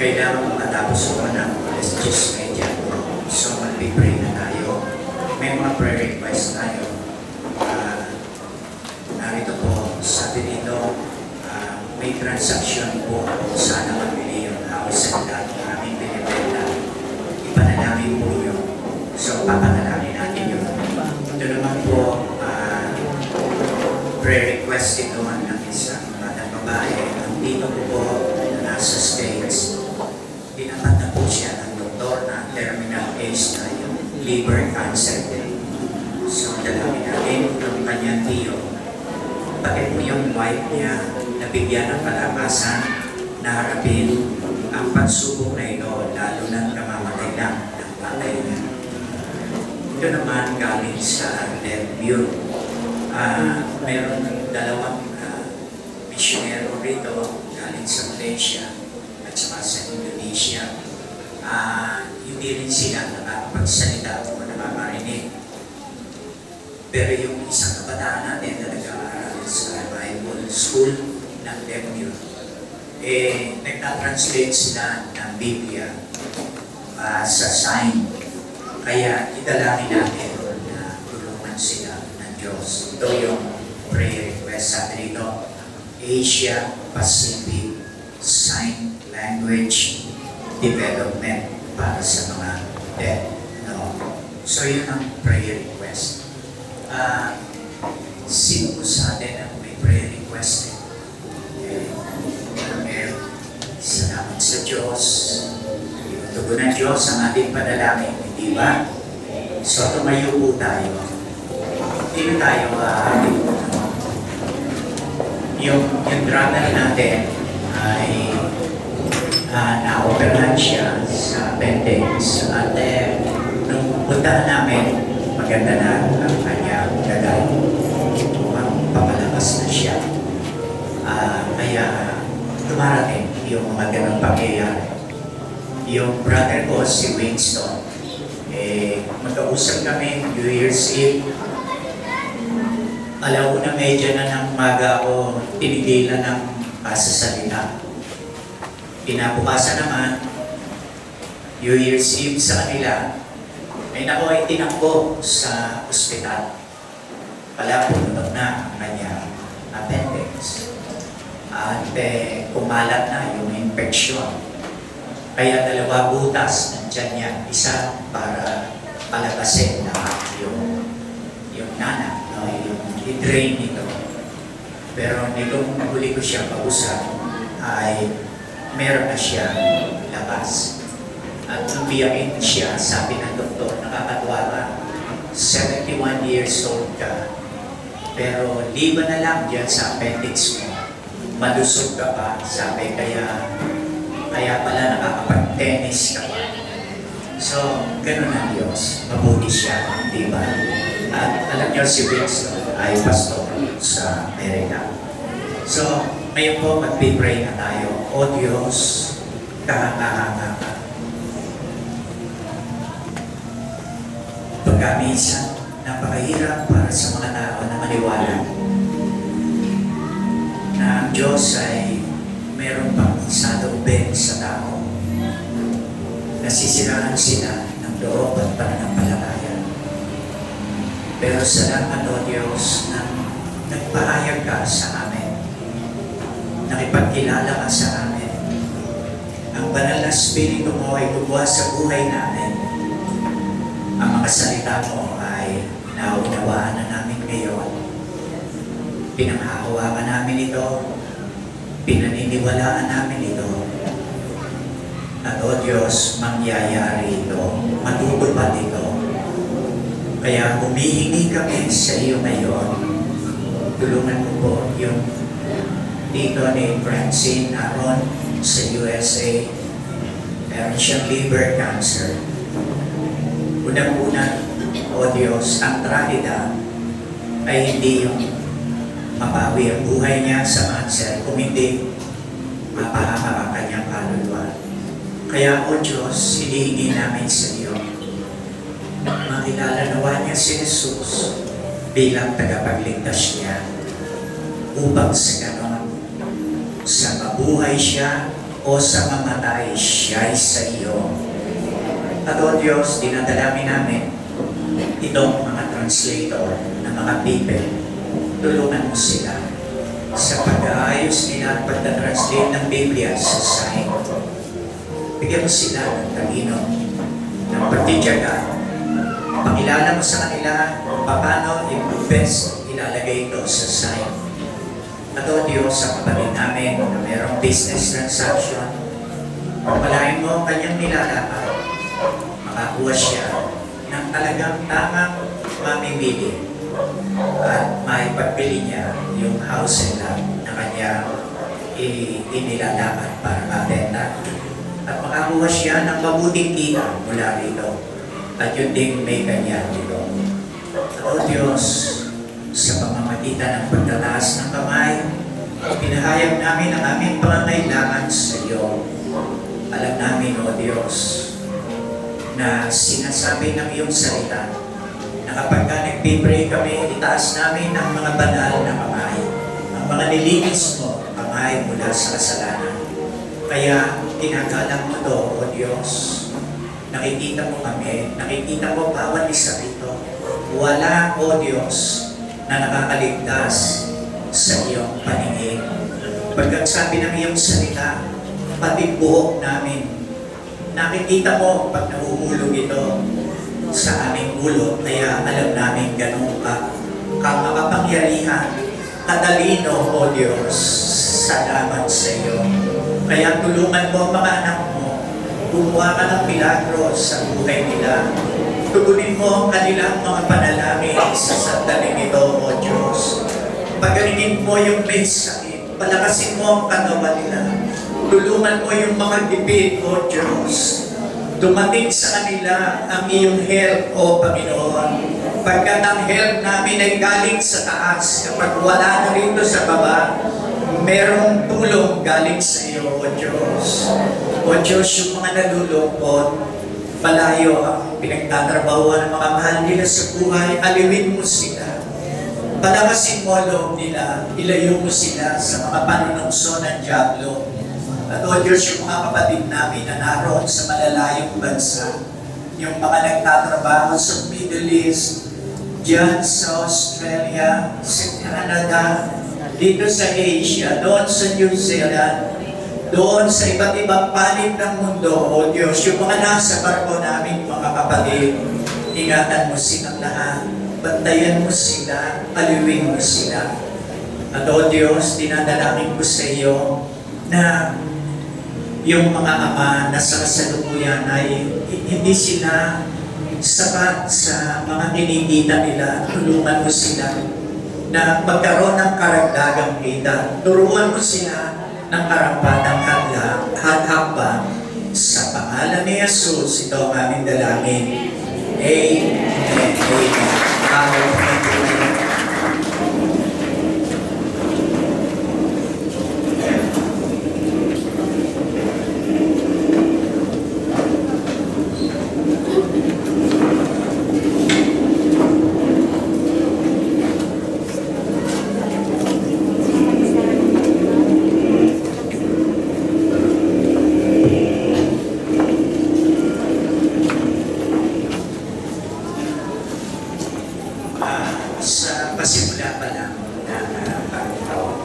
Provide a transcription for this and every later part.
kailangan makatapos ko ng alas 10:30. So, mag-pray na tayo. May mga prayer request tayo. Narito po, sabi dito, may transaction po kung sana mabili yung house and lot na aming binibenta. Ipanalangin po yun. So, papanalangin natin yun. Ito naman po, prayer request ito ng isang batang babae. Ang dito po na nasa States, dinapat na po siya ng doktor na terminal age na yung liver cancer din. So, dalawin natin yung kanyang tiyo. Pati po yung wife niya, nabigyan ng kalakasan na harapin ang pagsubok na ito, lalo na kamamatay lang ng patay niya. Ito naman galing sa Death Bureau. Meron dalawang misyonero rito galing sa Malaysia at saka sa Indonesia. Hindi rin sila nakakapagsalita o nakakarinig. Pero yung isang kabataan natin na nag-aaral sa Bible School ng Death Bureau, nagta-translate sila ng Biblia sa sign. Kaya idalangin natin na tulungan sila ng Diyos. Ito yung prayer request sa dito. Asia Pacific Sign Language Development para sa mga deaf. No? So yun ang prayer request. Sino po sa atin ang may prayer request? Salamat sa Diyos. Tugon ng Diyos ang ating panalangin, di ba? So tumayo po tayo. Hindi tayo yung drummer natin ay na-operahan siya sa appendix. At nung puntahan namin, maganda na ang kanyang gagay. Ang papalakas na siya. Kaya tumarating yung mga ganang pangyayari. Yung brother ko, si Winston, magkausap kami New Year's Eve. Alauna medya na ng maga ako tinigilan ng pasasalita. Pinabukasan naman, New Year's Eve sa kanila, ay naku ay tinakbo sa ospital. Pala pumunod na ang kanyang appendix. At kumalat na yung infection. Kaya dalawa butas ng tiyan niya. Isa para palagasin na yung nana, no? Yung i-drain nito. Pero nitong huli ko siya kausap, ay meron na siya labas. At nung biyakin siya, sabi ng doktor, nakakatuwa ka, 71 years old ka, pero liba na lang dyan sa appendix mo, malusog ka pa, sabi, kaya pala nakakapag-tennis ka pa. So, ganun ang Diyos, mabuti siya, di ba? At alam niyo, si Winston ay pastor sa Amerika. So, ngayon po, mag-pray na tayo. O Diyos, kahanga-hanga ka. Pagkamisan, napakahirap para sa mga tao na maniwala na ang Diyos ay meron pang salubeng sa tao. Nasisiraan sila ng loob at pananampalataya. Pero salamat o Diyos na nagpahayag ka sa amin. Nakipagkilala ka sa amin. Ang banal na Espiritu mo ay gumawa sa buhay namin. Ang mga salita mo ay naunawaan na namin ngayon. Pinanghahawakan namin ito. Pinaniniwalaan namin ito. At o Diyos, mangyayari ito. Matutupad ito. Kaya humihingi kami sa iyo ngayon. Tulungan mo po yung dito ni Francine Aron sa USA. Meron siyang liver cancer. Unang-una, o Diyos, ang trahida ay hindi yung mapawi ang buhay niya sa cancer, kung hindi mapahama ang kanyang kaluluwa. Kaya, o Diyos, hinihingi namin sa iyo, makilala nawa niya si Jesus bilang tagapagligtas niya upang sa ganon, sa mabuhay siya o sa mamatay, siya'y sa iyo. At o Diyos, dinadalangin namin itong mga translator na mga people, tulungan mo sila sa pag-aayos nila at pagta-translate ng Biblia sa sign. Bigyan mo sila ng talino, ng pagtityaga. Pakilala mo sa kanila kung paano i-best ilalagay ito sa sign. At o Diyos, sa kapatid namin na mayroong business transaction, pagpalain mo ang kanyang nilalaman, makakuha siya ng talagang tamang mamimili at maipagbili niya yung house and lot na kanya inilalaman para mabenta. At makakuha siya ng mabuting kita mula rito. At yun din may kanya dito. At o Diyos, sa pamamagitan ng pagtataas ng kamay, pinahayag namin ang aming pangangailangan sa iyo. Alam namin, O Diyos, na sinasabi ng iyong salita na kapag ka nagpipray kami, itaas namin ang mga banal na kamay, ang mga nilinis mo kamay mula sa kasalanan. Kaya tinagalang mo to, O Diyos. Nakikita mo kami, nakikita mo bawat isa rito. Wala, O Diyos, na nakakaligtas sa iyong paningin. Pagkat sabi ng iyong salita, pati buhok namin, nakikita mo pag nahuhulog ito sa aming ulo, kaya alam namin ganun ka makapangyarihan, katalino, O Diyos, salamat sa iyo. Kaya tulungan mo mga anak mo, gumawa ka ng milagro sa buhay nila. Tugunin mo ang kanilang mga panalangin sa sandaling ito, O Diyos. Pagalingin mo yung may sakit, palakasin mo ang katawan nila. Tulungan mo yung mga gipit, O Diyos. Dumating sa kanila ang iyong help, O Panginoon. Pagkat ang help namin ay galing sa taas, kapag wala na rito sa baba, merong tulong galing sa iyo, O Diyos. O Diyos, yung mga nalulungkot, malayo ang pinagtatrabahuan ng mga mahal nila sa buhay, aliwin mo sila. Palakasin mo loob nila, ilayo mo sila sa mga panunungso ng dyablo. At O Diyos, yung mga kapatid namin na naroon sa malalayong bansa, yung mga nagtatrabaho sa Middle East, dyan sa Australia, sa Canada, dito sa Asia, doon sa New Zealand, doon sa iba't ibang panig ng mundo, O Diyos, yung mga nasa barko namin, mga kapatid, ingatan mo silang lahat, bantayan mo sila, aliwin mo sila. At O Diyos, dinadalangin ko sa iyo na yung mga ama na sa kasalukuyan ay hindi sila sapat sa mga kinikita nila, tulungan mo sila na magkaroon ng karagdagang kita. Turuan mo sila ng karampatang hakbang sa pangalan ni Jesus. Ito ang aming dalangin. Amen. Amen. Sa pasimula pa lang ng bagong taon,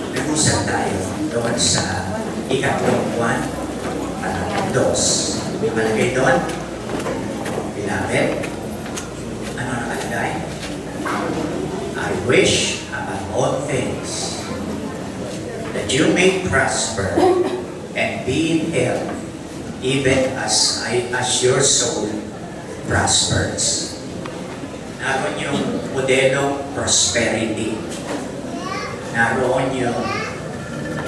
nag-usap tayo doon sa ikatlong buwan, dos. Malagay doon, Beloved, ano nakalagay? I wish above all things that you may prosper and be in health, even as your soul prospers. Naroon yung modelong prosperity. Naroon yung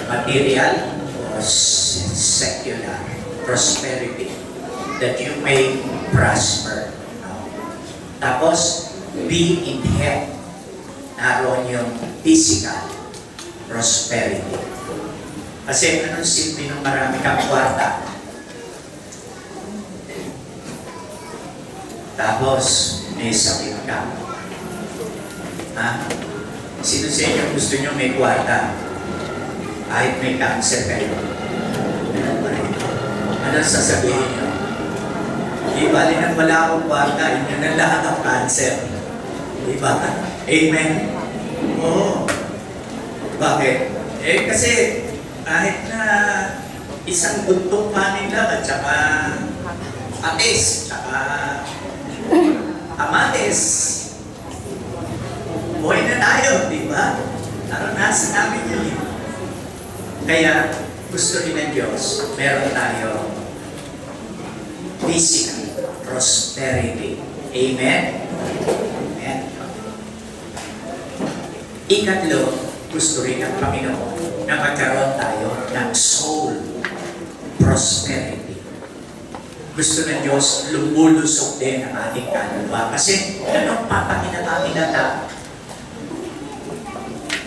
material o secular prosperity, that you may prosper. No? Tapos, be in health. Naroon yung physical prosperity. Kasi anong silbi ng marami kang kwarta? Tapos, may sakit ka. Ha? Sino sa inyo gusto nyo may kwarta? Kahit may cancer kayo. Ano sasabihin niyo? Di bali nang wala akong kwarta, inyo na lahat ang cancer. Di ba? Amen? Oo. Bakit? Kasi kahit na isang buntong kanin lang at saka atis, saka amates, buhay na tayo, di ba? Naranasan namin yun. Kaya gusto rin ng Diyos, meron tayo physical prosperity. Amen? Amen. Ikatlo, gusto rin ng Panginoon na magkaroon tayo ng soul prosperity. Gusto ng Diyos lumulusok din ang ating kaluluwa. Kasi anong papakinapakinata?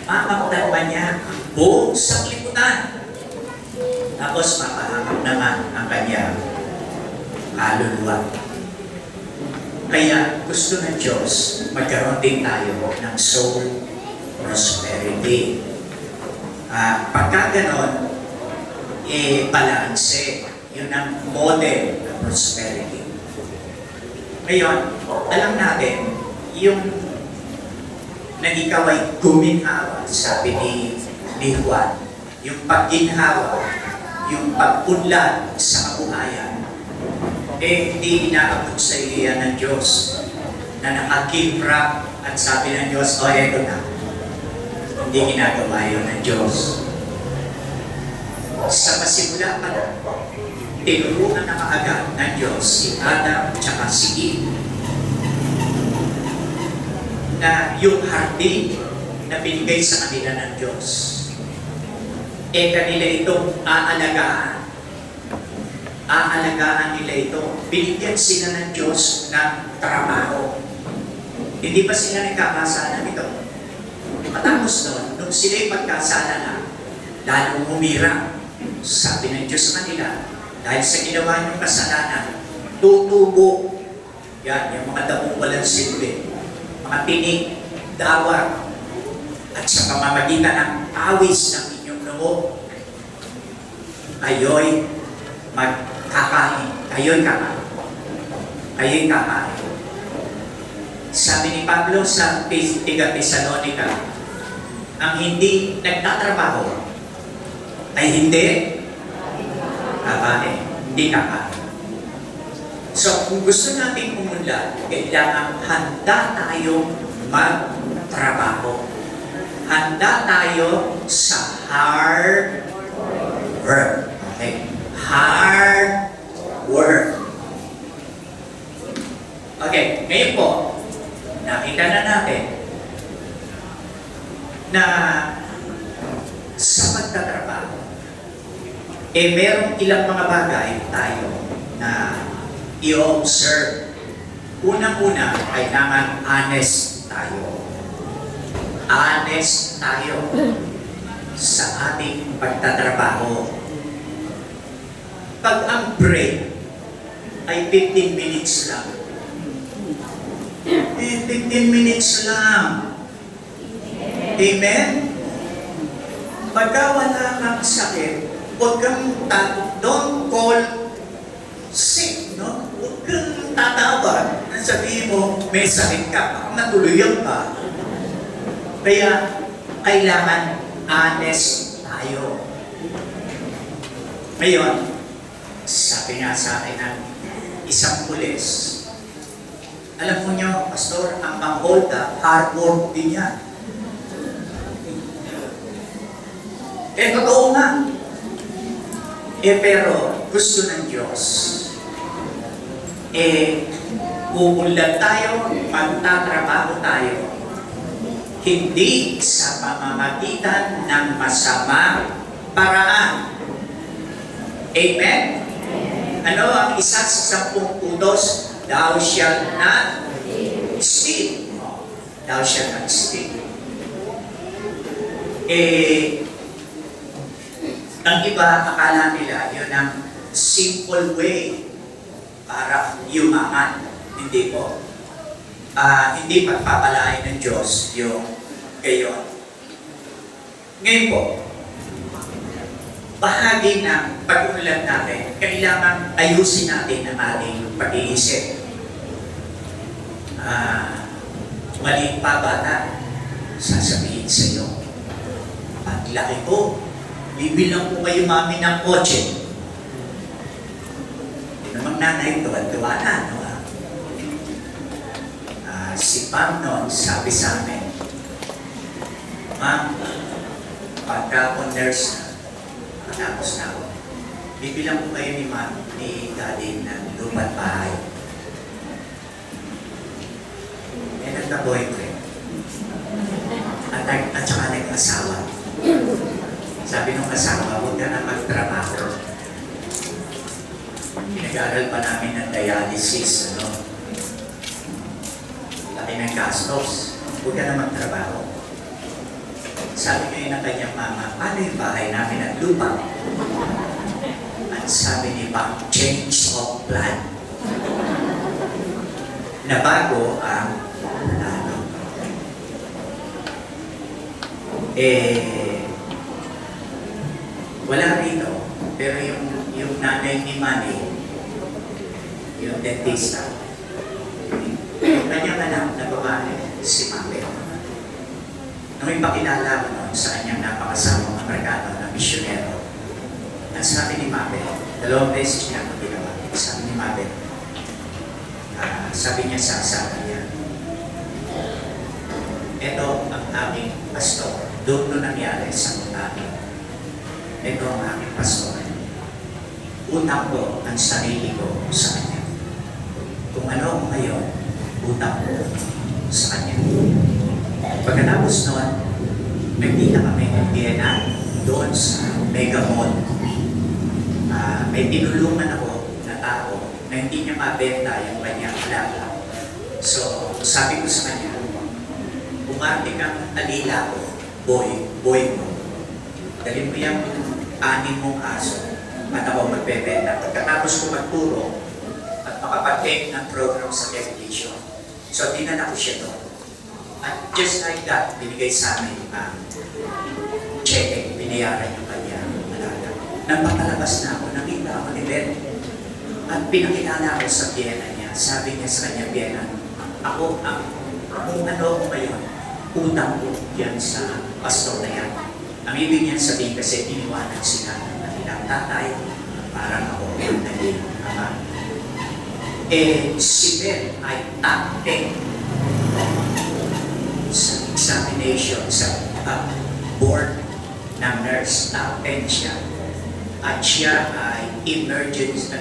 Makamdaman niya ang buong sanglibutan. Tapos mapahanap naman ang kanyang kaluluwa. Kaya gusto ng Diyos magkaroon din tayo ng soul prosperity. Pagka ganon, balanse. Yun ang model ng prosperity. Ngayon, alam natin, yung nang ikaw ay guminhawa, sabi ni Juan, yung pagginhawa, yung pagpunlad sa kabuhayan, hindi inaabot sa iyo yan ng Diyos na nakakimra at sabi ng Diyos, eto na. Hindi ginagawa yun ng Diyos. Sa pasimula pa lang, tinurunan na kaagad ng Diyos si Adam at si Eve na yung hardin na binigay sa kanila ng Diyos, kanila itong aalagaan. Aalagaan nila ito. Binigyan sila ng Diyos ng trabaho. Hindi pa sila nagkakasala nito. Matapos noon, nung sila'y pagkasala na, lalong humira. Sabi ng Diyos sa kanila, dahil sa ginawa niyong kasalanan, tutubo. Yan, yung mga damong walang silbi. Mga tinig, dawar, at sa pamamagitan ng awis ng inyong noo, kayo'y magkakain. Kayo'y kakain. Kayo'y kakain. Sabi ni Pablo sa tiga Thessalonica, ang hindi nagtatrabaho ay hindi kakain. Hindi kakain. So, kung gusto natin umunlad, kailangan handa tayong magtrabaho. Handa tayo sa hard work. Okay? Hard work. Okay, ngayon po, nakita na natin na sa pagtatrabaho, merong ilang mga bagay tayo na i-observe. Unang-una, kailangan honest tayo. Honest tayo sa ating pagtatrabaho. Pag ang break ay 15 minutes lang. 15 minutes lang. Amen? Pagka wala kang sakit, huwag kang don't call sick, no? Huwag kang tatawag. Sabihin mo, may sakit ka, baka matuluyan ka. Kaya, kailangan honest tayo. Ngayon, sabi nga sa akin ng isang pulis, alam mo nyo, Pastor, ang mag-hold up, hard work din yan. Totoo nga. Pero gusto ng Diyos, pupunlad tayo, magtatrabaho tayo, hindi sa pamamagitan ng masamang paraan. Amen? Ano ang isa sa 10 utos? Thou shalt not steal. Thou shalt not steal. Ang iba, akala nila, yun ang simple way para yumaman. Hindi po. Hindi pagpapalain ng Diyos yung gayon. Ngayon po, bahagi ng pag-unlad natin, kailangan ayusin natin ang ating pag-iisip. Mali pa bata, sasabihin sa iyo, paglaki ko, bibilang ko kayo mami ng kotse. Hindi namang nanay, tuwa-tuwa na, no? Si Pam noon, sabi sa amin, Ma'am, pagka ako nurse na, matapos na ako, bibilang ko kayo ni Ma'am, ni Daddy ng lupat bahay. Eh, nagka-boyfriend. At saka nag-asawa. Sabi nung asawa, huwag ka na magtrabaho. Pinag-aaral pa namin ng dialysis, ano? Laki ng gastos. Huwag ka na magtrabaho. Sabi ngayon ng kanyang mama, paano yung bahay namin at lupa? At sabi ni Pam, change of plan. Nabago ang plano. Wala rito. Pero yung nanay ni Manny, yung dentista, yung kanyang anak na babae, si Mabel. Nung ipakilala ko noon sa kanyang napakasamang Amerikano na misyonero, ang sabi ni Mabel, 2 beses niya ako ginawa. Sabi ni Mabel, sabi niya sa asawa niya, ito ang aming pastor. Doon no nangyari sa mutani. Ito ang aming pastor. Utang ko ang sarili ko sa kanya. Kung ano ako ngayon, utang ko sa kanya. Pagkatapos noon, nagkita kami ng Vienna doon sa Mega Mall. May tinulungan ako na tao na hindi niya mabenta yung kanyang alaga. So, sabi ko sa kanya, umarte kang alila ko, boy mo. Dalhin mo yung 6 mong aso at ako magbebenta. Pagkatapos ko magturo at makapag-take ng program sa television. So, dinala ko siya doon. At just like that, binigay sa amin ang check, binayaran yung kanyang alaga. Nang makalabas na ako, nakita ako ni Ben. At pinakilala ko sa Vienna niya. Sabi niya sa kanya, Vienna, ako kung ano ako ngayon, utang ko yan sa pastor na yan. Ang ibig niyan sabihin kasi iniwanan sila ng kanilang tatay, parang ako yung naging ama. Si Ben ay top 10 sa examination sa board ng nurse. Top 10 siya. At siya ay emergency,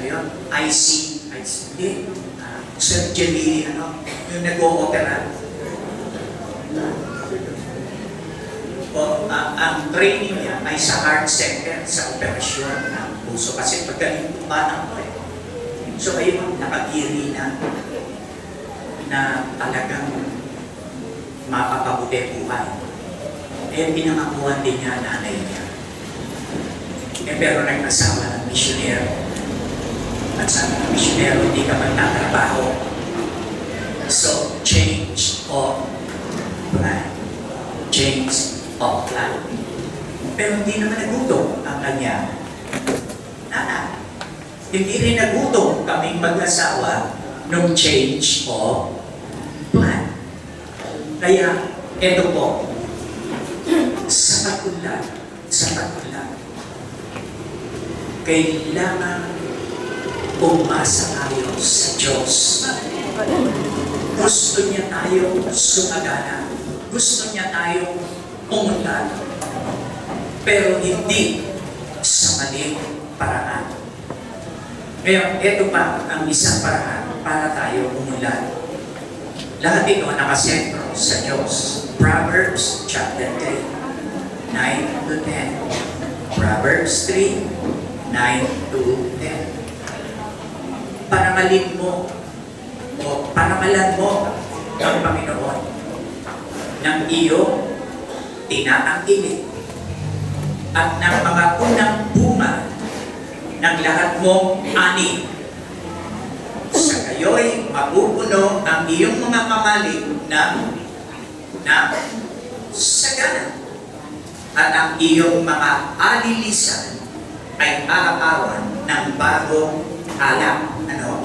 surgery, yung nag-o-opera. Ang training niya ay sa heart center, sa operasyon ng puso. Kasi pagkaling batang ko So kayo nakagiri na talagang mapapabuti buhay. Pinangakuhan din niya nanay niya. Pero nag-asawa ng misyonero. At sabi ng misyonero, hindi ka magtatrabaho. So, change of plan. Change of plan. Pero hindi naman nagutom ang kanya nana. Hindi rin nagutom kaming mag-asawa nung change of plan. Kaya, eto po, sa pagkulan, kailangan umasa tayo sa Diyos. Gusto niya tayo sumagana. Gusto niya tayo umunlad. Pero hindi sa maling paraan. Ngayon, ito pa ang isang paraan para tayo umunlad. Lahat ito nakasentro sa Diyos. Proverbs chapter 3, 9 to 10. Proverbs 3, 9 to 10. Parangalin mo o parangalan mo ang Panginoon ng iyong tinaangkilik at ng mga unang bunga ng lahat mong ani. Sa kayo'y mapupuno ang iyong mga mamalig na sagana at ang iyong mga alilisan ay aapawan ng bagong alak. Ano?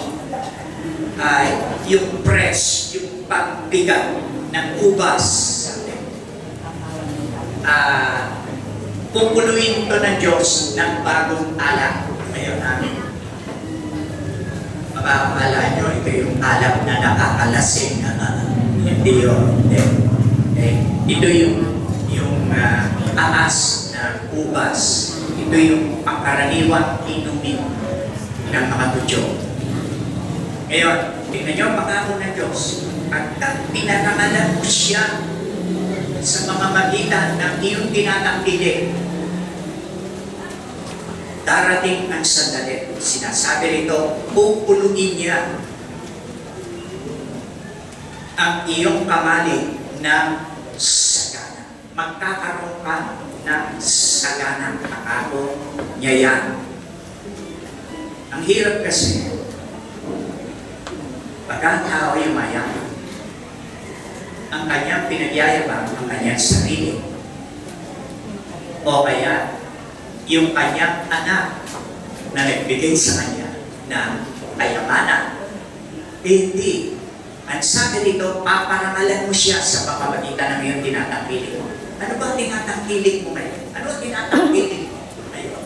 Ay yung press, yung pagbigat ng ubas. Pupuluin ito ng Diyos ng bagong alak. Ngayon namin. Makakala nyo, ito yung alak na nakakalasing. Hindi yun. Ito yung aas na ubas. Ito yung pangkaraniwang inumin ng mga tudyo. Ngayon, tingnan nyo, pangako ng Diyos. At pinangalan mo siya sa mga magitan ng iyong tinatangkilik. Darating ang sandali. Sinasabi rito, pupuluin niya ang iyong kamali ng sagana. Magkakaroon ka ng sagana. Pangako niya yan. Ang hirap kasi, pagka tao ay mayaman, ang kanyang pinagyayabang ang kanyang sarili. O kaya, yung kanyang anak na nagbigay sa kanya ng kayamanan. Hindi. Ang sabi dito, paparangalan mo siya sa pamamagitan ng iyong tinatangkilik mo. Ano ba ang tinatangkilik mo ngayon? Ano ang tinatangkilik mo ngayon?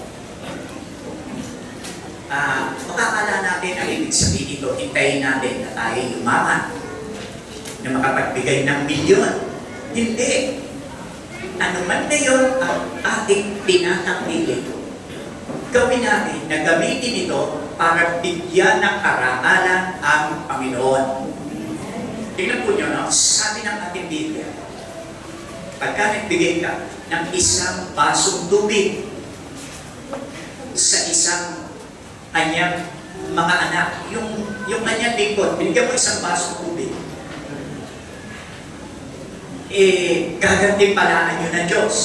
Makakala natin ang ibig sabihin dito, hintayin natin na tayo yumaman na makapagbigay ng milyon. Hindi. Ano man na yun ang ating tinatangkilik. Gawin natin na gamitin ito para bigyan ng karangalan ang Panginoon. Tingnan po nyo, no? Sabi ng ating Biblia, pagka nagbigay ka ng isang basong tubig sa isang kanyang mga anak, yung kanyang lingkod, binigyan mo isang basong tubig, gagantimpalaan nyo ng Diyos.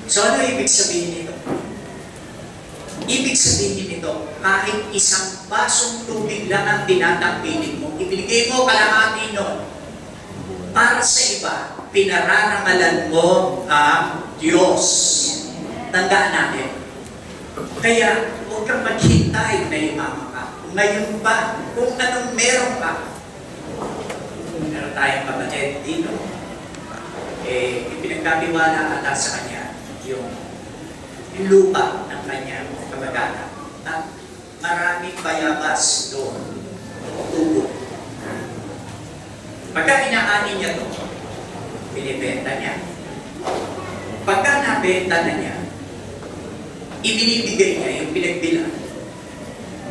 So ano ibig sabihin nito? Ibig sabihin nito, kahit isang basong tubig lang ang tinatangkilik mo, ibinigay mo kalahati nun. Para sa iba, pinararangalan mo ang Diyos. Tandaan natin. Kaya, huwag kang maghintay na yumaman ka. Ngayon pa, kung anong meron ka, meron tayong kapatid dito, ipinagkatiwala ata sa kanya yung lupa ng kanyang kamag-anak. At maraming bayabas doon. Tubo. Pagka inaanin niya ito, binibenta niya. Pagka nabenta na niya, ibinibigay niya yung pinagbilang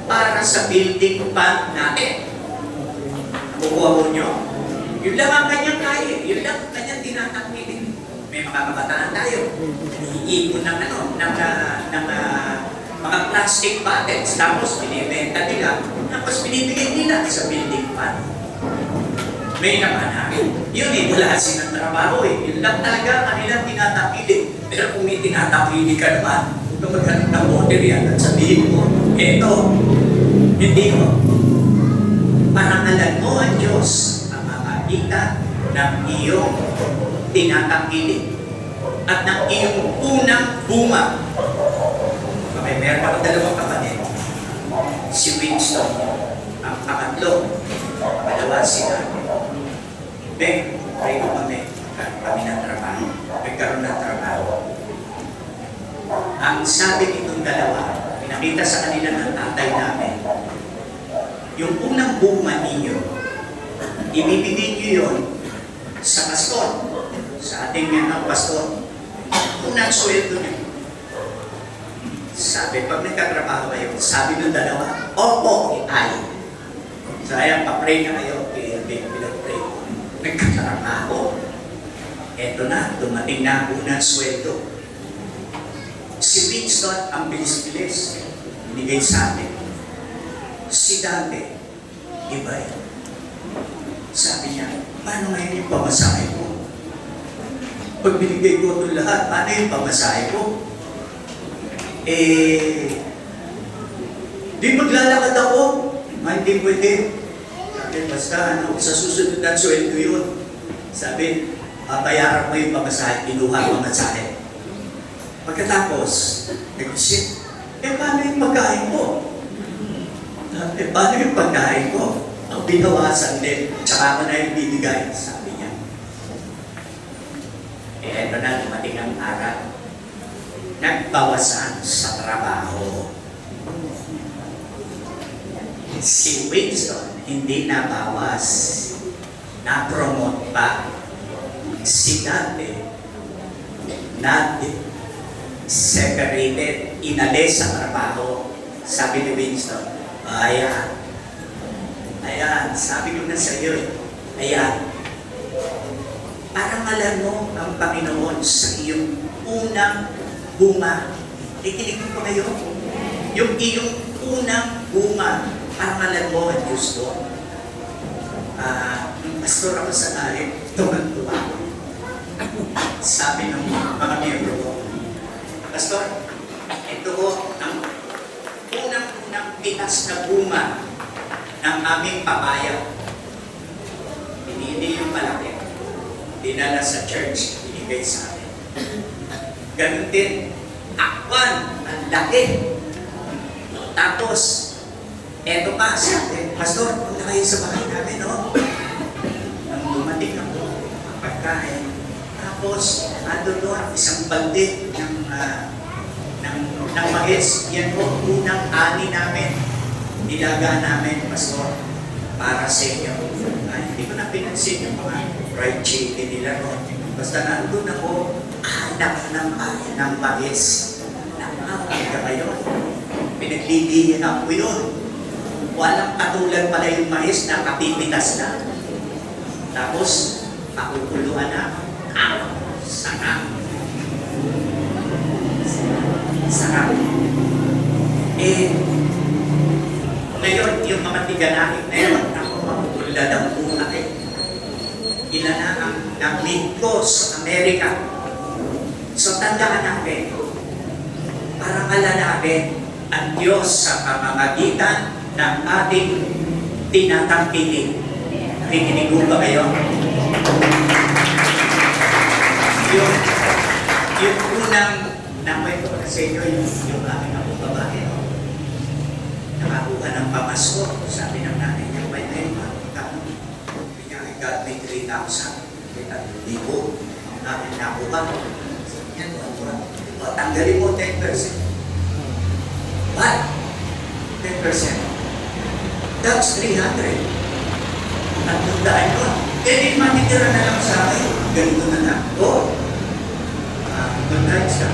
para sa building fund natin. Nakukuha mo nyo? Yun lang ang kanyang kaya. Yun lang ang kanyang tinatangkilik. May mga kabataan tayo. Iipon ng mga plastic bottles. Tapos binibenta nila. Tapos binibigay nila sa building fund. May naman namin. Yun wala silang trabaho Yun lang talaga kanilang tinatangkilik. Pero kung may tinatangkilik ka naman, kung maghanap ng order yan at sabihin mo, eto, hindi mo. Parangalan mo ang Diyos ang makakita ng iyong tinatangkilik at ng iyong unang bunga. Okay, meron ako dalawang kapatid. Si Winston, ang pangatlo, pangalawa si Dante. Ben, pray mo kami ng trabaho. Nagkaroon ng trabaho. Ang sabi nitong dalawa, pinakita sa kanila ng tatay namin, yung unang bunga ninyo, ibibigay nyo yun sa pastor, sa ating pastor. Unang sweldo nyo. Sabi, pag nagkatrabaho kayo, sabi ng dalawa, opo, ay. So, ayan, pa-pray na kayo, pinag-pray. Nagkatrabaho. Eto na, dumating na ang unang sweldo. Si Winston, ang bilis-bilis, binigay sa atin. Si Dante, iba yun. Sabi niya, paano ngayon yung pamasahe ko? Pag binigay ko ito lahat, paano yung pamasahe ko? Di maglalakad ako. Hindi pwede. Sabi, basta sa susunod na sweldo yun. Sabi, bayaran mo yung pamasahe, kinuha ang pamasahe. Pagkatapos, nag-isip, paano yung pagkain ko? Paano yung pagkain ko? Ang binawasan din, tsaka ako na yung bibigay, sabi niya. Eto na, dumating ang araw. Nagbawasan sa trabaho. Si Winston, hindi nabawas. Na-promote pa. Si Dante, separated, inalis sa trabaho. Sabi ni Winston, ayan, sabi ko na sa iyo, ayan, parang alam mo ang Panginoon sa iyong unang bunga. Ikinig mo pa kayo? Yung iyong unang bunga, parang alam mo ang Diyos doon. Nung pastor ako sa nahin, tuman-tuwa. Sabi ng mga miyembro ko, Pastor, ito ko ang unang pitas na bunga ng aming papaya. Hindi yung malaki. Dinala sa church, binigay sa amin. Ganun din, akwan, ang laki. Tapos, eto pa, sabi, Pastor, punta kayo sa bahay namin, no? Nang dumating ako, pagkain. Tapos, ando doon, isang balde ng mais. Yan po, unang ani namin. Nilaga namin, Pastor, para sa inyo. Hindi ko na pinansin yung mga fried chicken nila, no? Basta nandun ako, anak ng mais. Nakakaliga kayo. Pinaglilihin ako yun. Walang katulad pala yung mais na kapipitas na. Tapos, pakukuluan na. Sarap. Sarap. Ngayon, yung mga tiganahin na yun, ako makukula ng buhay. Ilan na ang nag-meet ko sa Amerika. So, tandaan natin, parang ala natin ang Diyos sa pamamagitan ng ating tinatangkilik. Nakikinig mo ba kayo? Yung unang nakwento ko na sa inyo, yung aming akong babae, no? Nakakuha ng pamasko, sabi ng nanay niya, may I got me 3,000, 3,000 ang aking nakuha. Yan, o, tanggalin mo 10%. What? 10%? That's 300. Nagtundaan ko. Di matitira na lang sa akin. Ganito na lang. Good night, sir.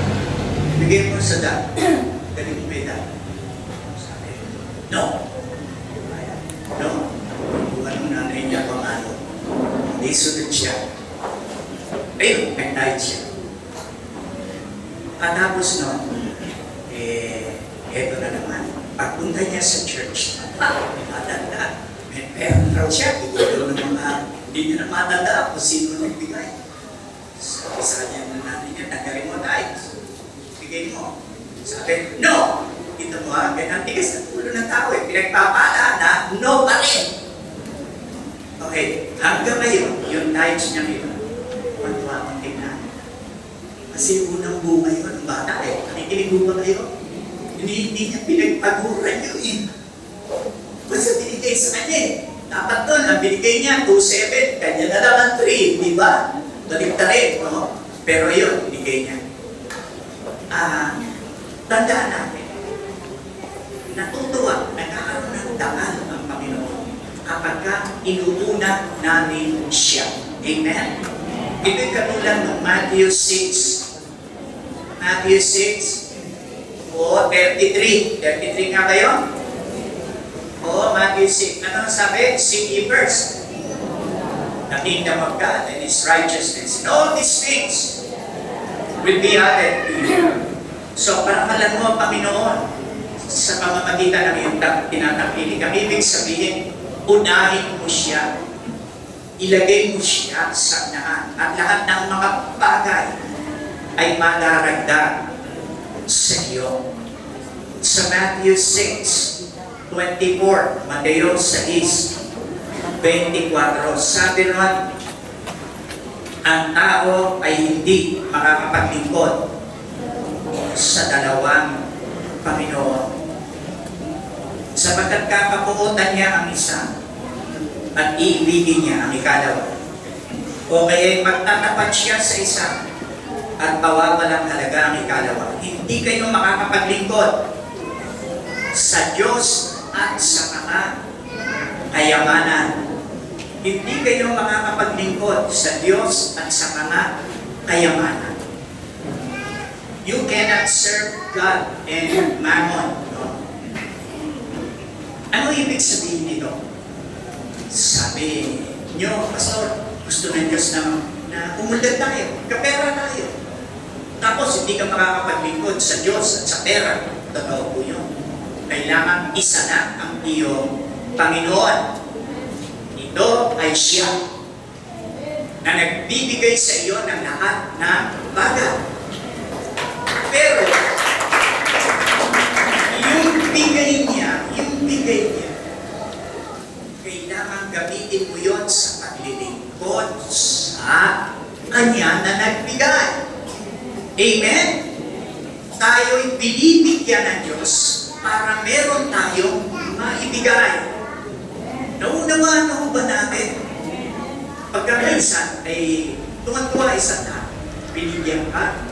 Bigay mo sa dad. Ganito mo may dad. Sabi, no. No. Kung anong nanay niya pang ano. Hindi sunod siya. Ayun, nag-night siya. Katapos nun, eto na naman. Pagpunta niya sa church, matanda. May pera raw siya. Ito ng mga, hindi niya na matanda kung sino nagbigay. Sabi sa kanya ng nanay niya, tanggalin mo tayo. Bigay mo. Sabi, no! Ito mo ha, ang tigas ng ulo ng tao eh. Pinagpapala na, no pa rin. Okay, hanggang ngayon, yung tithes niya ngayon, matuwa akong tingnan. Kasi unang bunga yun, ang bata eh. Nakikinig mo ba kayo? Hindi niya pinagpaguran yun eh. Basta binigay sa kanya eh. Dapat doon, ang binigay niya, 2,700, kanya na naman 3, di ba? Balik-tarik, no? Pero yun, binigay niya. Tandaan natin, natutuwa, nagkakaroon ng dangal ang Panginoon kapag ka inuuna namin siya. Amen? Ito'y katulad ng Matthew 6. Matthew 6, 33. 33 nga kayo? Matthew 6. Ano sabi? Seek ye first the kingdom of God and His righteousness. And all these things will be added to you. So, parakalan mo ang Panginoon sa pamamagitan ng iyong tinatangkilik. Ang ibig sabihin, unahin mo siya. Ilagay mo siya sa unahan. At lahat ng mga bagay ay madaragdag sa iyo. Sa Matthew 6:24, Mateo 6:24, sabi naman, ang tao ay hindi makakapaglingkod sa dalawang Panginoon. Sapagkat kakapuotan niya ang isa at iibigin niya ang ikalawa. O kaya magtatapat siya sa isa at pawawalang halaga ang ikalawa. Hindi kayo makakapaglingkod sa Diyos at sa mga kayamanan. Hindi kayo makakapaglingkod sa Diyos at sa mga kayamanan. You cannot serve God and mammon. No? Ano ibig sabihin nito? Sabi nyo, Pastor, gusto ng Diyos na umulad tayo, kapera tayo. Tapos hindi ka makakapaglingkod sa Diyos at sa pera. Totoo po yun. Kailangan isa na ang iyong Panginoon. Ito ay siya na nagbibigay sa iyo ng lahat ng bagay. Pero, yung bigay niya, kailangan gamitin mo yon sa paglilingkod sa Kanya na nagbigay. Amen? Tayo'y binibigyan ng Diyos para meron tayong maibigay. Naunawaan na ba natin? Pagka minsan ay tuwan-tuwa isang na, binigyan ka,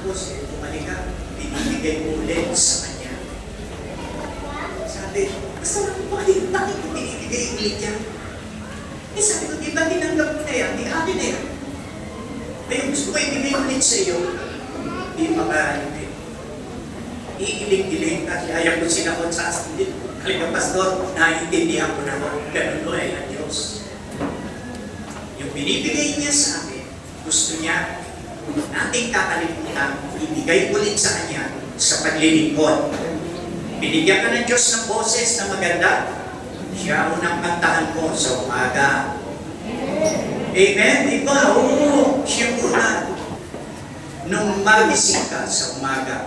tapos bumalik ka, binibigay mo ulit sa Kanya. Sabi, bakit ko binibigay ulit yan? Eh sabi ko, di ba tinanggap mo na yan? Di akin na yan. May gusto ko ibigay ulit sa iyo, di makahalipin. Iiling-iling at ayaw ko sinakot sa asin. Halika, Pastor, naiintindihan ko na ganun ko ay ng Diyos. Yung binibigay niya sa atin, gusto niya nating kakalimutan, ibigay ulit sa Kanya sa paglilingkod. Binigyan ka ng Diyos ng boses na maganda, siya unang kantahan mo sa umaga. Amen? Diba? Oo, siya muna. Nung magising ka sa umaga,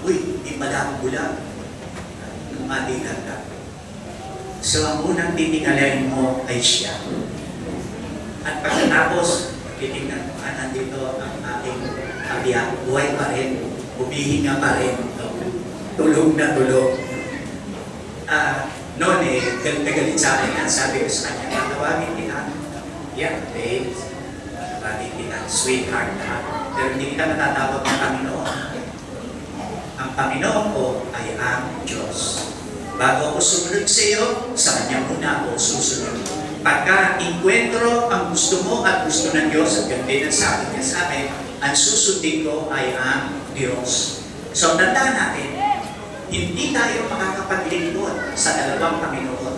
uy, di pala ang bulag. Nung matigal ka. So, ang unang titingalain mo ay siya. At pagkatapos, titingnan mo, nandito ang ating abiyak. Buhay pa rin. Humihinga pa rin. Tulog na tulog. Noon galit na galit sa akin. Sabi ko sa kanya, tawagin kita. Yeah, babe. Tawagin kita. Sweetheart. Pero hindi kita matatawag ng Panginoon. Ang Panginoon ko ay ang Diyos. Bago ako sumunod sa iyo, sa Kanya muna ako susunod. Pagka inkwentro ang gusto mo at gusto ng Diyos, at ganda ng sabi niya sa akin, ang susundin ko ay ang Diyos. So, tandaan natin, hindi tayo makakapaglingkod sa dalawang Panginoon.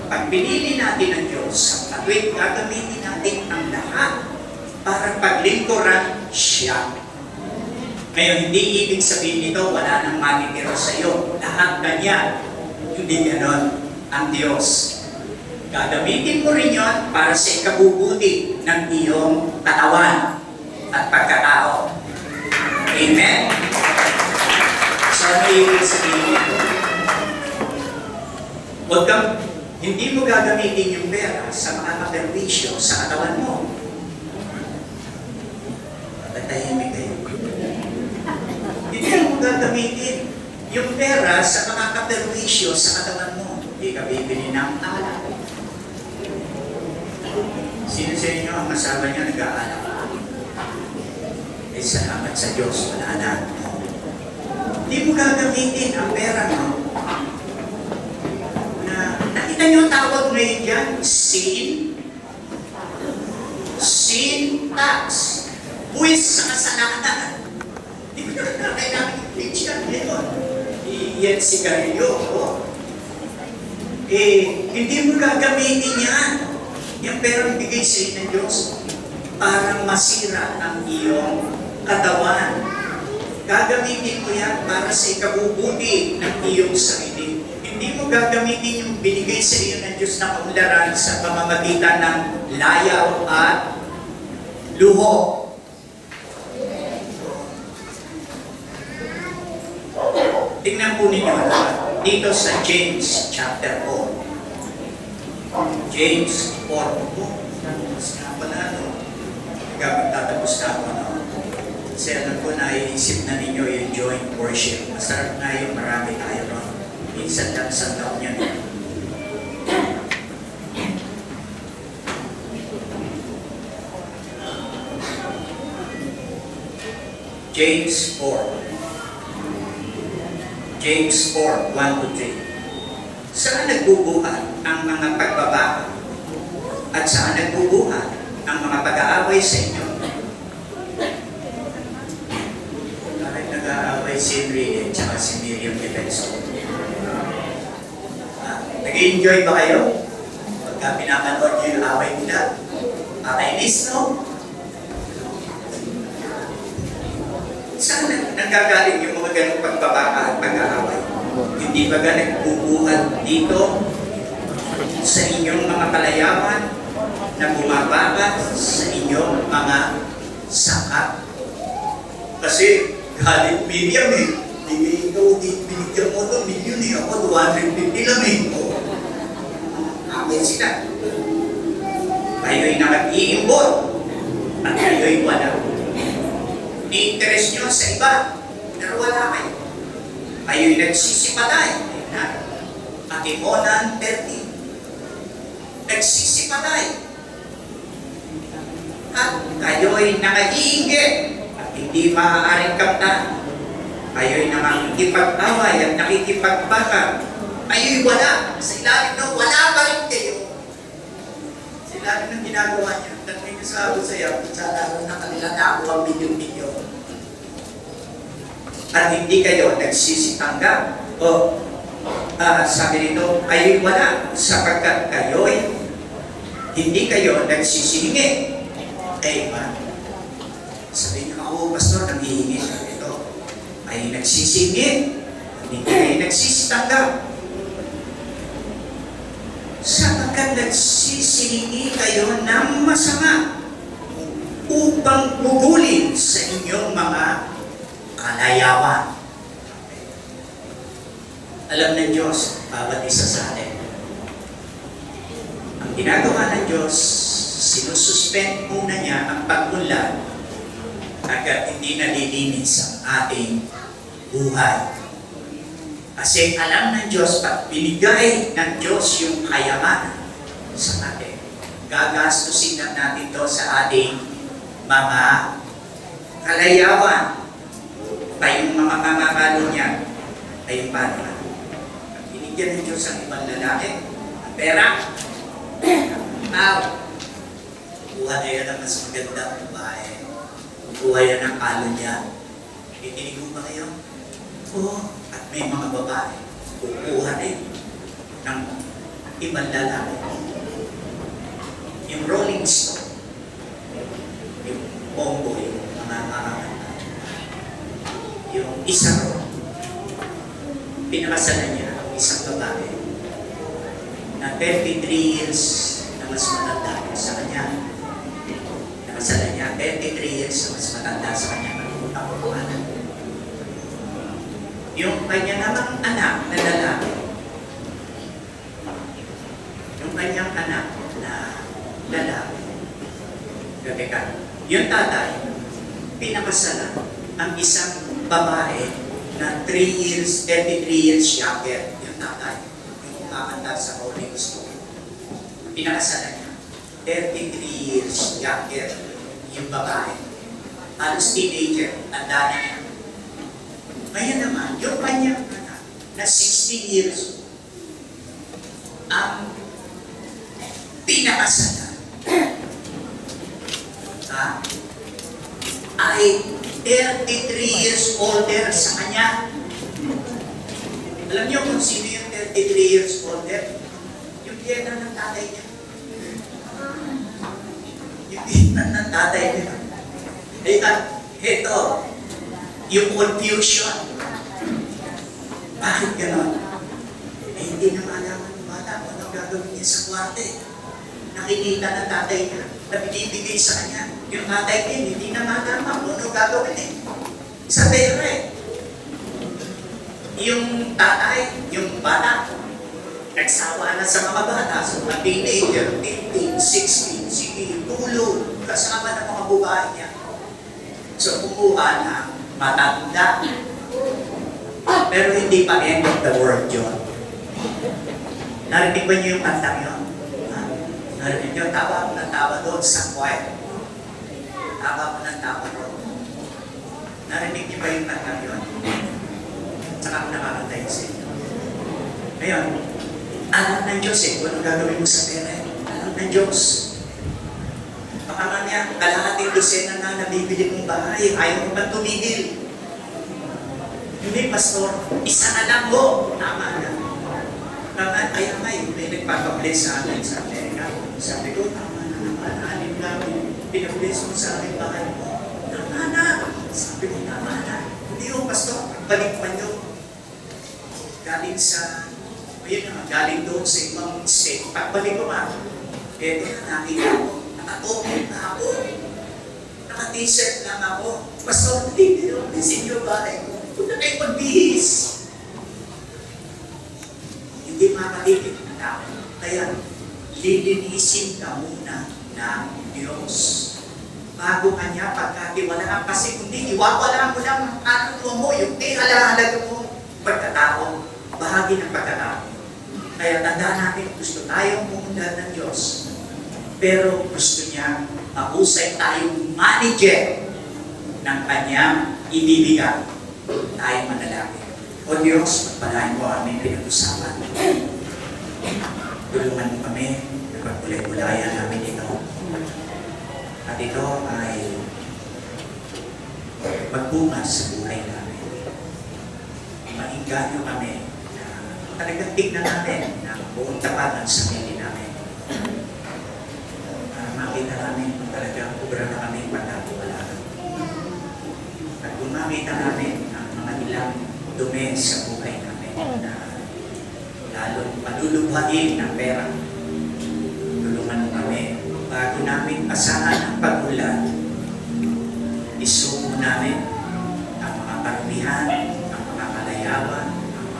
Pag pinili natin ang Diyos, sa tuwing gagamitin natin ang lahat para paglingkuran siya. Ngayon, hindi ibig sabihin nito, wala nang matitira sa iyo. Lahat ganyan. Hindi ganon ang Diyos. Gagamitin mo rin yon para sa ikabubuti ng iyong katawan at pagkatao. Amen? So, ano ibig sabihin ito? Hindi mo gagamitin yung pera sa mga kaperwisyo sa katawan mo. Patahimik kayo. Hindi mo gagamitin yung pera sa mga kaperwisyo sa katawan mo. Hindi ka bibili ng alak. Sino sa inyo ang asawa niya nag-aalak? Eh, salamat sa Diyos, wala na. Hindi mo gagamitin ang pera mo na nakita niyo ang tawag ngayon dyan? Sin tax. Buwis sa kasalanan. Hindi mo na kailangan i-preach yan ngayon. Iyan sigarilyo. Hindi mo gagamitin yan. Yung perang bigay sa iyo ng Diyos para masira ang iyong katawan. Gagamitin mo yan para sa ikabubuti ng iyong sarili. Hindi mo gagamitin yung binigay sa iyo ng Diyos na kaunlaran sa pamamagitan ng layaw at luho. Tingnan po ninyo dito sa James chapter 4. James 4. Tapos na pala, magtatapos na ako. Kasi alam ko na iisip na ninyo yung joint worship. Masarap nga yung marami tayo ron. Minsan lang sa taon yan. James 4. James 4, 1 to 3. Saan nagbubuhat ang mga pagbabago? At saan nagbubuhat ang mga pag-aaway sa inyo? Kahit nag-aaway si Enrique at si Miriam Defenso. Nag-enjoy ba kayo? Pagka pinapanood nyo yung away nila? Kakainis, no? Saan nanggagaling yung mga ganong pagbabaka at pag-aaway? Hindi ba nagbubuhat dito sa inyong mga kalayawan na bumababa sa inyong mga sangkap? Kasi galit Miriam eh. Binigyan mo ito, milyon eh. Ako 250 lang eh. Amin sila. Kayo'y nakag-iimbot at kayo'y wala. Ni-interest nyo sa iba, pero wala kayo. Kayo'y nagsisipatay. Atimonan 30. Nagsisipatay. At kayo'y nakaiinggit at hindi maaaring kaptan. Kayo'y nakikipag-away at nakikipagbaka. Kayo'y wala. Sa ilalim ng wala pa rin kayo. Sa ilalim ng ginagawa niya. At may nasabi sa'yo, sa lalo na kanila na ako ang video-video. At hindi kayo nagsisitanggap. O sabi nito, kayo'y wala sapagkat kayo'y hindi kayo nagsisihingi. Amen. Sabi niyo, ako, pastor, nanghihingi siya ito. Ay nagsisihingi, hindi kayo nagsisitanggap. Sapagkat nagsisihingi kayo ng masama upang pugulin sa inyong mga kalayawan. Alam ng Diyos, bawat isa sa atin. Ang ginagawa ng Diyos, sinususpend muna niya ang pag-unlad agad hindi nalilinis ang ating buhay. Kasi alam ng Diyos, pag binigay ng Diyos yung kayamanan sa atin, gagastusin na natin ito sa ating mga kalayawan. Tayong mga mamamalo niya ay paano? Binigyan ng Diyos ang ibang lalaki, ang pera, kuha na yan ang mas magandang babae. Kuha yan ang kalo niya. Ikinig mo ba kayo? Oo. At may mga babae, kukuha rin ng ibang lalaki. Yung Rolling Stone, yung Bongo, yung mga yung isang pinakasalan niya ang isang babae na 33 years na mas matanda sa kanya. Pinakasalan niya 33 years na mas matanda sa kanya. Nakikita ko po anak. Yung kanya namang anak na lalaki, yung kanyang anak na lalaki, yung tatay, pinakasalan ang isang babae na 33 years younger, yung tatay, yung kumakanta sa Holy Ghost. Pinakasalan niya, 33 years younger, yung babae. Halos teenager, tanda na niya. Ngayon naman, yung kanyang anak na 16 years ang pinakasalan ay 33 years older sa kanya. Alam niyo kung sino yung 33 years older? Yung biyena ng tatay niya. Yung biyena ng tatay niya. Ito, yung confusion. Bakit gano'n? Hindi na malaman ng bata kung anong gagawin niya sa kwarte. Nakikita ng tatay niya na binibigay sa kanya. Yung tatay niya, hindi na malaman kung anong gagawin eh. Sa pera eh. Yung tatay, yung bata, nagsawa na sa mga bata. So, mga teenager, 15, 16, sige, tulog, kasama ng mga babae niya. So, kumuha ng matanda. Pero hindi pa end of the world yun. Narinig ba niyo yung kantang yun? Ha? Narinig niyo? Tawa ako ng tawa doon sa choir. Tawa ako ng tawa doon. Narinig niyo ba yung kantang yun? Saka ako nakakantay sa inyo. Ngayon, alam ng Diyos kung ano gagawin mo sa pera. Alam ng Diyos. Baka nga niya, kalahating dosena na nabibili mong bahay, ayaw mo ba tumigil? Hindi, pastor, isa na lang mo. Tama na. Tama, kaya nga yun, may nagpapabless sa akin sa Amerika. Sabi ko, tama na naman, anim namin. Pinabless mo sa akin bahay mo. Tama na. Sabi ko, tama na. Hindi yung pastor, balik pa nyo. Galing sa, ayun na, galing doon sa ibang state. Pagbalik ko nga, eto na, nakita ko. Nakatokot na ako. Naka-t-shirt lang ako. Pastor, hindi nyo, bisin nyo bahay ko. Punta kayo magbihis. Hindi makakalitin ng tao. Kaya, lilinisin ka muna ng Diyos. Bago kanya pagkatiwalaan. Kasi kung di, iwawala mo lang ang ano mo, yung halaga mo, pagkatao, bahagi ng pagkatao. Kaya tandaan natin, gusto tayong pumunta ng Diyos. Pero gusto niya mahusay tayong manager ng kanyang ibibigay. Tayo manalangin. O Diyos, pagpalain mo aming pinag-usapan. Tulungan mo kami na pagkulay-kulayan namin ito. At ito ay magbunga sa buhay namin. Maingganyo kami na talagang tignan namin na buong tapat ang sarili namin. Makita namin kung talagang kubra na kami pagkatiwalaan. At kung makita namin ilang dumi sa buhay namin na lalong malulubhain ng pera. Tulungan mo kami bago namin pasahan ang pag-ulan. Isumo namin ang mga karumihan, ang mga kalayawan,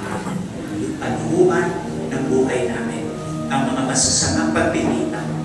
ang mga panuhuan ng buhay namin, ang mga masasamang pagpilitan.